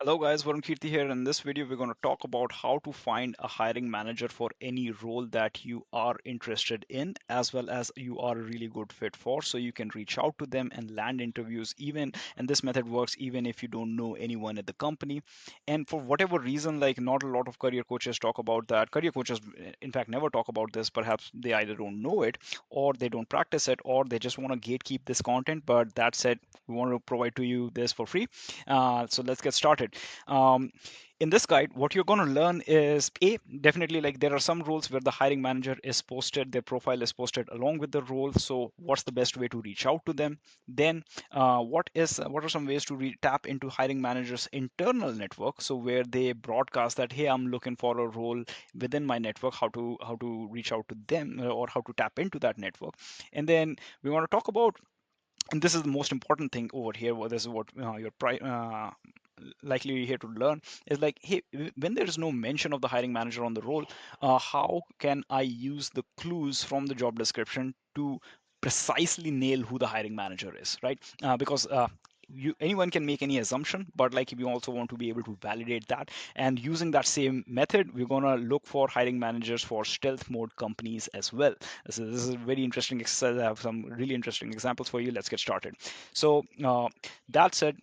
Hello guys, Varun Kirti here. In this video, we're going to talk about how to find a hiring manager for any role that you are interested in, as well as you are a really good fit for. So you can reach out to them and land interviews even, and this method works even if you don't know anyone at the company. And for whatever reason, like not a lot of career coaches talk about that. Career coaches, in fact, never talk about this. Perhaps they either don't know it or they don't practice it or they just want to gatekeep this content. But that said, we want to provide to you this for free. So let's get started. um, in this guide, what you're going to learn is definitely like there are some roles where the hiring manager is posted, their profile is posted along with the role. So what's the best way to reach out to them? Then what are some ways to tap into hiring managers internal network, so where they broadcast that, hey, I'm looking for a role within my network, how to reach out to them, or how to tap into that network. And then we want to talk about, and this is the most important thing over here, this is what likely here to learn, is like, hey, when there is no mention of the hiring manager on the role, how can I use the clues from the job description to precisely nail who the hiring manager is, right? Because anyone can make any assumption, but like we also want to be able to validate that. And using that same method, we're going to look for hiring managers for stealth mode companies as well. So this is a very interesting exercise. I have some really interesting examples for you. Let's get started. So that said,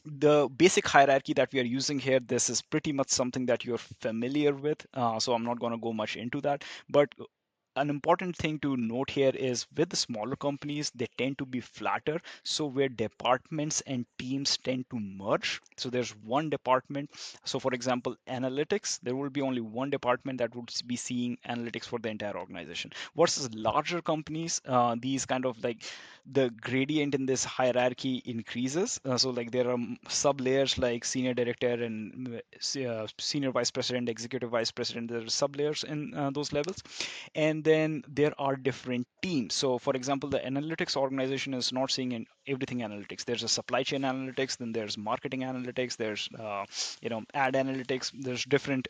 the basic hierarchy that we are using here, this is pretty much something that you're familiar with. So I'm not going to go much into that. But an important thing to note here is, with the smaller companies, they tend to be flatter. So where departments and teams tend to merge, so there's one department. So for example, analytics, there will be only one department that would be seeing analytics for the entire organization. Versus larger companies, these kind of like the gradient in this hierarchy increases. So like there are sub layers like senior director and senior vice president, executive vice president. There are sub layers in those levels. And then there are different teams. So for example, the analytics organization is not seeing in everything analytics. There's a supply chain analytics, then there's marketing analytics, there's ad analytics. There's different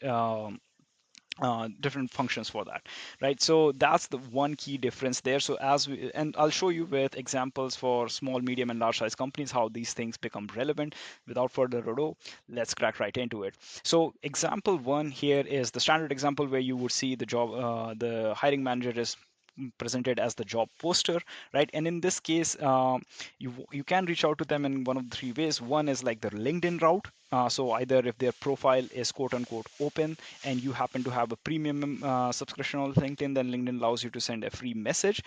functions for that, right? So that's the one key difference there. So and I'll show you with examples for small, medium, and large size companies how these things become relevant. Without further ado, let's crack right into it. So example one here is the standard example where you would see the hiring manager is presented as the job poster, right? And in this case, you can reach out to them in one of the three ways. One is like the LinkedIn route. So either if their profile is quote unquote open and you happen to have a premium subscription on LinkedIn, then LinkedIn allows you to send a free message.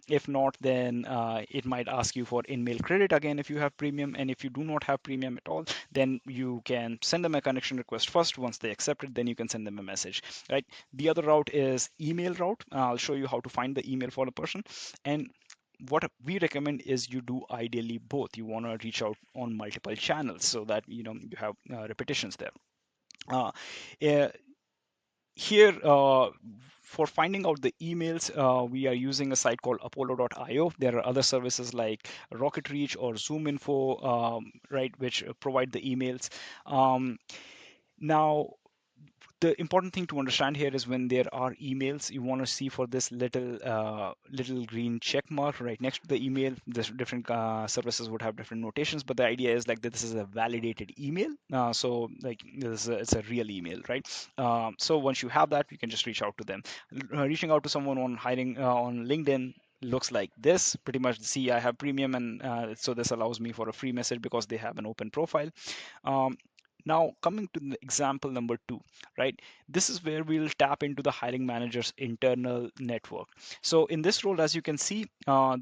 If not, then it might ask you for in-mail credit again if you have premium. And if you do not have premium at all, then you can send them a connection request first. Once they accept it, then you can send them a message, right? The other route is email route. I'll show you how to find the email for the person. And what we recommend is you do ideally both. You want to reach out on multiple channels so that you have repetitions there. uh, eh, Here, for finding out the emails, we are using a site called apollo.io. There are other services like Rocket Reach or ZoomInfo, right, which provide the emails. Now, the important thing to understand here is, when there are emails, you want to see for this little green check mark right next to the email. This different services would have different notations, but the idea is like that this is a validated email. So like it's a real email, right? So once you have that, you can just reach out to them. Reaching out to someone on hiring on LinkedIn looks like this pretty much. See, I have premium, and so this allows me for a free message because they have an open profile. um, Now, coming to the example number two, right? This is where we'll tap into the hiring manager's internal network. So in this role, as you can see,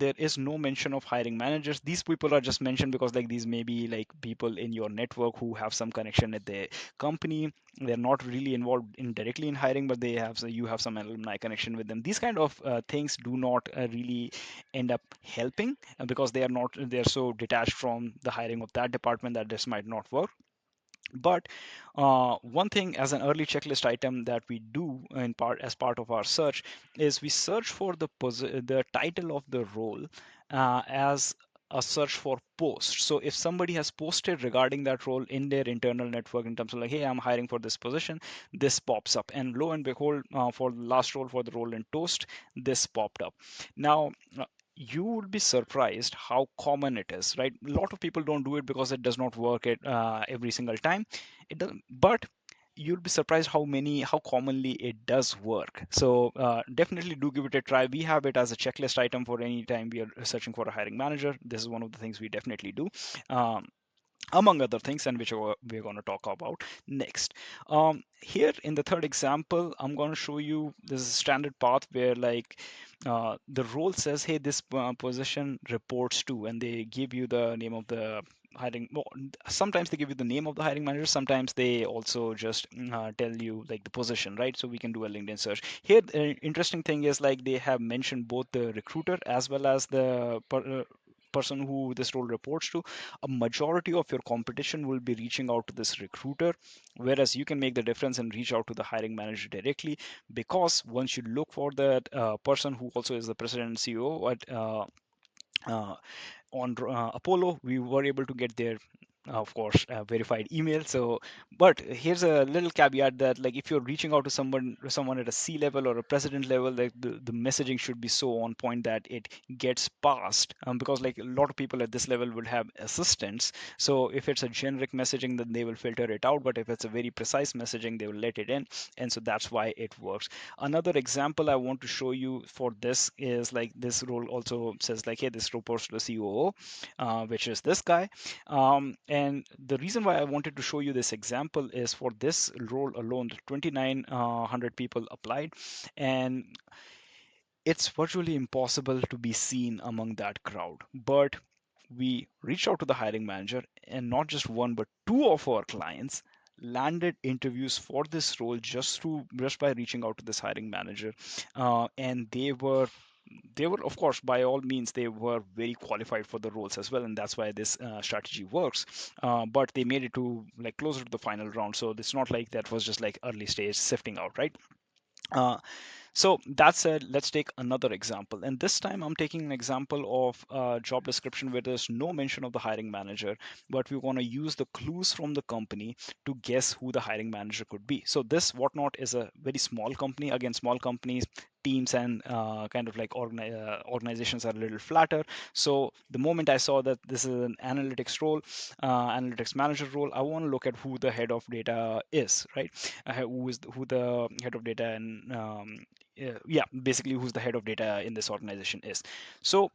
there is no mention of hiring managers. These people are just mentioned because like these may be like people in your network who have some connection at the company. They're not really involved in directly in hiring, but they have, so you have some alumni connection with them. These kind of things do not really end up helping, because they're so detached from the hiring of that department that this might not work. But one thing as an early checklist item that we do in part as part of our search is we search for the title of the role as a search for post. So if somebody has posted regarding that role in their internal network in terms of like, hey, I'm hiring for this position, this pops up. And lo and behold, for the last role, for the role in Toast, this popped up. Now, you would be surprised how common it is, right? A lot of people don't do it because it does not work at every single time. It does, but you'll be surprised how commonly it does work. So definitely do give it a try. We have it as a checklist item for any time we are searching for a hiring manager. This is one of the things we definitely do. Um, among other things, and which we're going to talk about next. Here in the third example, I'm going to show you this standard path where like the role says, hey, this position reports to, and they give you the name of the hiring. Well, sometimes they give you the name of the hiring manager. Sometimes they also just tell you like the position, right? So we can do a LinkedIn search. Here, the interesting thing is like they have mentioned both the recruiter as well as the person who this role reports to. A majority of your competition will be reaching out to this recruiter, whereas you can make the difference and reach out to the hiring manager directly, because once you look for that person who also is the president and CEO at uh, on Apollo, we were able to get their, of course, verified email. So, but here's a little caveat that, like, if you're reaching out to someone at a C level or a president level, like the messaging should be so on point that it gets passed. Because like a lot of people at this level would have assistants. So if it's a generic messaging, then they will filter it out. But if it's a very precise messaging, they will let it in, and so that's why it works. Another example I want to show you for this is like this role also says like, hey, this reports to the COO, which is this guy. And the reason why I wanted to show you this example is for this role alone, 2,900 people applied, and it's virtually impossible to be seen among that crowd. But we reached out to the hiring manager, and not just one, but two of our clients landed interviews for this role just by reaching out to this hiring manager. And they were, of course, by all means, they were very qualified for the roles as well, and that's why this strategy works. But they made it to like closer to the final round, so it's not like that was just like early stage sifting out, right? uh, so that said, let's take another example. And this time I'm taking an example of a job description where there's no mention of the hiring manager, but we want to use the clues from the company to guess who the hiring manager could be. So this Whatnot is a very small company. Again, small companies, teams and kind of like organizations are a little flatter. So the moment I saw that this is an analytics role, analytics manager role, I want to look at who the head of data is, right? Who the head of data and yeah, basically who's the head of data in this organization is. So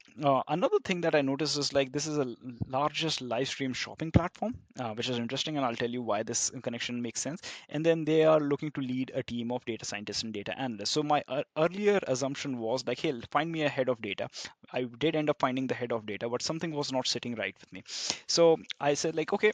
another thing that I noticed is like this is a largest live stream shopping platform, which is interesting, and I'll tell you why this connection makes sense. And then they are looking to lead a team of data scientists and data analysts. So my earlier assumption was like, hey, find me a head of data. I did end up finding the head of data, but something was not sitting right with me. So I said like, okay,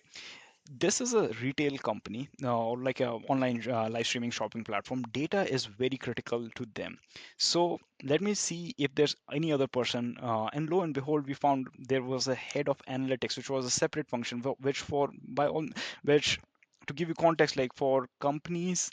this is a retail company or like a online live streaming shopping platform. Data is very critical to them. So let me see if there's any other person, and lo and behold, we found there was a head of analytics, which was a separate function, which for by all which to give you context, like for companies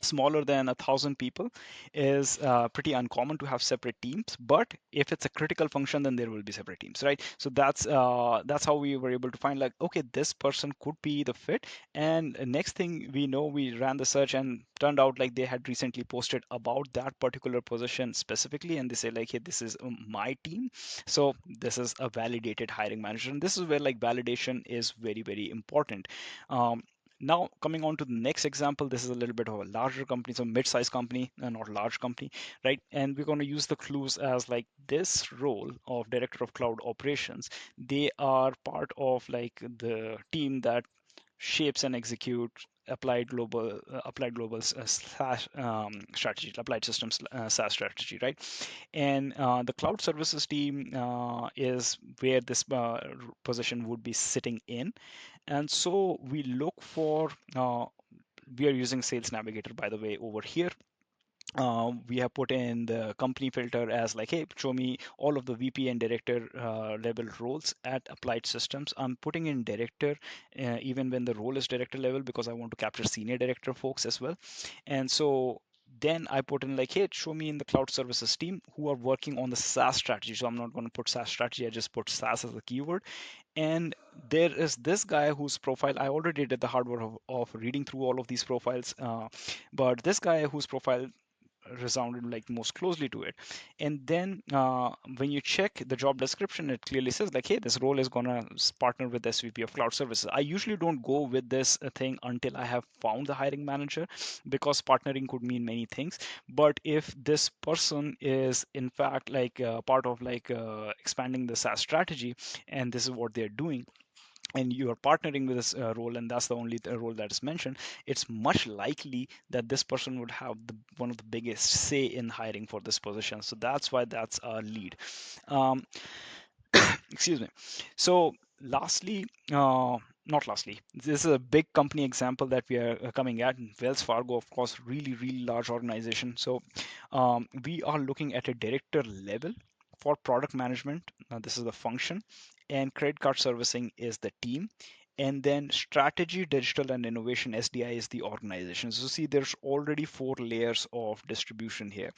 smaller than 1,000 people is pretty uncommon to have separate teams. But if it's a critical function, then there will be separate teams, right? So that's how we were able to find like, okay, this person could be the fit. And next thing we know, we ran the search and turned out like they had recently posted about that particular position specifically, and they say like, hey, this is my team. So this is a validated hiring manager, and this is where like validation is very, very important. Now, coming on to the next example, this is a little bit of a larger company, so mid-sized company, not a large company, right? And we're going to use the clues as like this role of director of cloud operations. They are part of like the team that shapes and executes applied global strategy, applied systems SaaS strategy, right? And the cloud services team is where this position would be sitting in. And so we look for, we are using Sales Navigator, by the way, over here. We have put in the company filter as like, hey, show me all of the VP and director level roles at Applied Systems. I'm putting in director even when the role is director level, because I want to capture senior director folks as well. And so then I put in like, hey, show me in the cloud services team who are working on the SaaS strategy. So I'm not going to put SaaS strategy, I just put SaaS as a keyword. And there is this guy whose profile I already did the hard work of reading through all of these profiles. But this guy whose profile resounded like most closely to it. And then when you check the job description, it clearly says like, hey, this role is gonna partner with SVP of Cloud Services. I usually don't go with this thing until I have found the hiring manager, because partnering could mean many things. But if this person is in fact like part of like expanding the SaaS strategy, and this is what they're doing, and you are partnering with this role, and that's the only role that is mentioned, it's much likely that this person would have one of the biggest say in hiring for this position. So that's why that's a lead. um, Excuse me. So lastly, not lastly, this is a big company example that we are coming at. Wells Fargo, of course, really, really large organization. So we are looking at a director level for product management. This is the function, and credit card servicing is the team. And then strategy, digital, and innovation, SDI, is the organization. So see, there's already 4 layers of distribution here.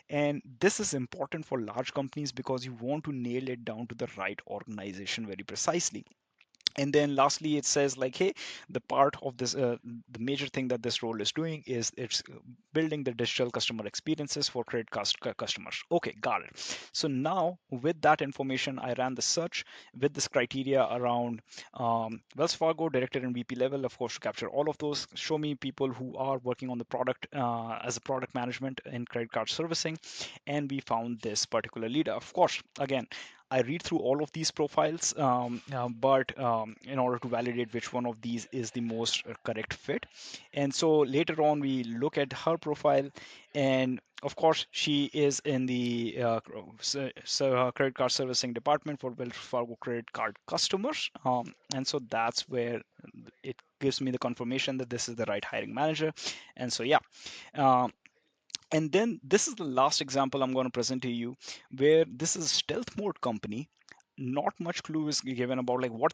And this is important for large companies because you want to nail it down to the right organization very precisely. And then lastly, it says like, hey, the part of this the major thing that this role is doing is it's building the digital customer experiences for customers. Okay, got it. So now with that information, I ran the search with this criteria around Wells Fargo director and VP level, of course, to capture all of those. Show me people who are working on the product as a product management in credit card servicing. And we found this particular leader. Of course, again, I read through all of these profiles, but in order to validate which one of these is the most correct fit. And so later on, we look at her profile, and of course, she is in the credit card servicing department for Wells Fargo credit card customers. And so that's where it gives me the confirmation that this is the right hiring manager. And so, yeah. Um, and then this is the last example I'm going to present to you, where this is a stealth mode company. Not much clue is given about like what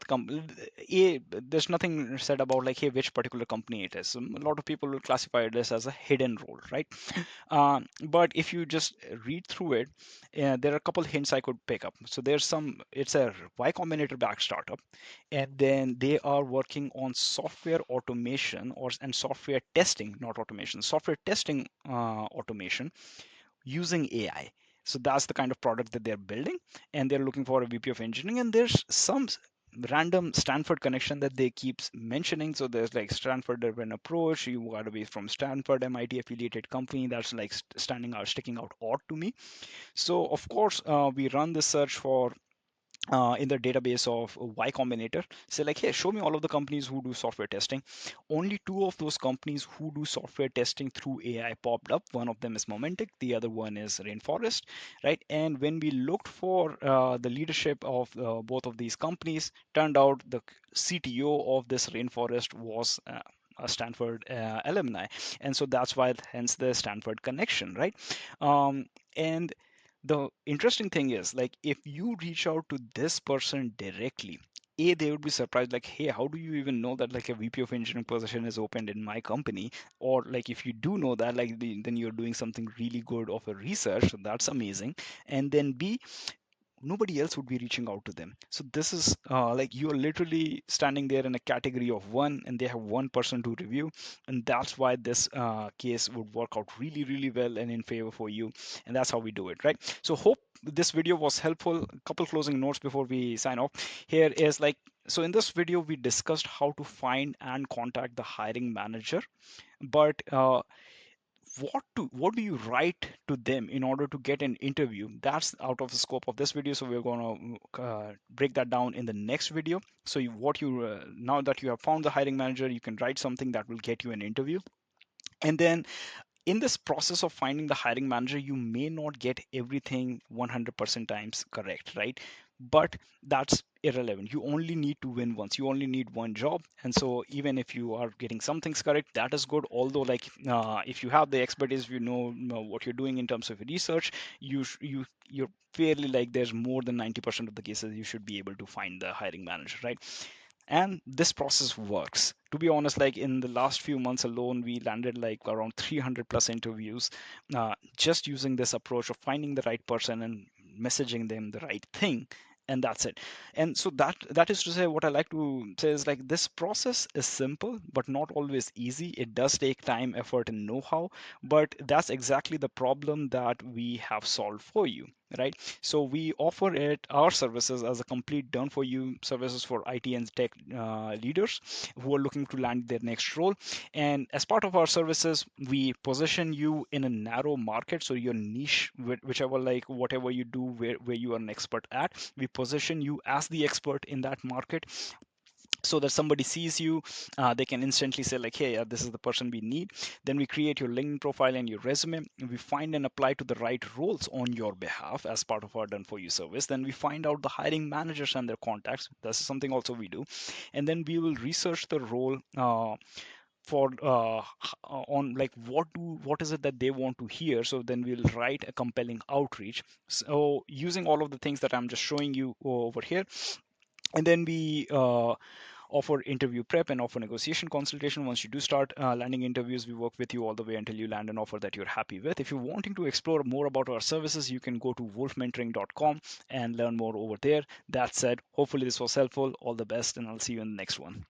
there's nothing said about like, hey, which particular company it is. A lot of people will classify this as a hidden role, right? But if you just read through it, there are a couple hints I could pick up. So there's some, it's a Y Combinator backed startup, and then they are working on software automation and software testing, not automation, software testing automation using AI. So that's the kind of product that they're building, and they're looking for a VP of engineering. And there's some random Stanford connection that they keep mentioning. So there's like Stanford driven approach. You got to be from Stanford, MIT affiliated company. That's like standing out, sticking out odd to me. So of course, we run the search for in the database of Y Combinator. Say like, hey, show me all of the companies who do software testing. Only 2 of those companies who do software testing through AI popped up. One of them is Momentic, the other one is Rainforest, right? And when we looked for the leadership of both of these companies, turned out the CTO of this Rainforest was a Stanford alumni, and so that's why, hence the Stanford connection, right? And the interesting thing is like, if you reach out to this person directly, they would be surprised like, hey, how do you even know that like a VP of engineering position is opened in my company? Or like, if you do know that, like then you're doing something really good of a research, so that's amazing. And then B, nobody else would be reaching out to them. So this is like, you're literally standing there in a category of one, and they have one person to review. And that's why this case would work out really, really well and in favor for you. And that's how we do it, right? So hope this video was helpful. A couple closing notes before we sign off. Here is like, so in this video we discussed how to find and contact the hiring manager, but what do you write to them in order to get an interview? That's out of the scope of this video, so we're going to break that down in the next video. So now that you have found the hiring manager, you can write something that will get you an interview. And then in this process of finding the hiring manager, you may not get everything 100% times correct, right? But that's irrelevant. You only need to win once. You only need one job. And so even if you are getting some things correct, that is good. Although like, if you have the expertise, you know what you're doing in terms of research, you're fairly like, there's more than 90% of the cases you should be able to find the hiring manager, right? And this process works. To be honest, like in the last few months alone, we landed like around 300 plus interviews, just using this approach of finding the right person and messaging them the right thing. and that's it. And so that is to say, what I like to say is like this process is simple but not always easy. It does take time, effort, and know-how, but that's exactly the problem that we have solved for you, right? So we offer it our services as a complete done for you services for IT and tech leaders who are looking to land their next role. And as part of our services, we position you in a narrow market, so your niche, whichever, like whatever you do, where you are an expert at, we position you as the expert in that market, so that somebody sees you, they can instantly say like, hey, this is the person we need. Then we create your LinkedIn profile and your resume. We find and apply to the right roles on your behalf as part of our done for you service. Then we find out the hiring managers and their contacts. This is something also we do. And then we will research the role, for on like what is it that they want to hear. So then we'll write a compelling outreach, so using all of the things that I'm just showing you over here. And then we offer interview prep and offer negotiation consultation. Once you do start landing interviews, we work with you all the way until you land an offer that you're happy with. If you're wanting to explore more about our services, you can go to wolfmentoring.com and learn more over there. That said, hopefully this was helpful. All the best, and I'll see you in the next one.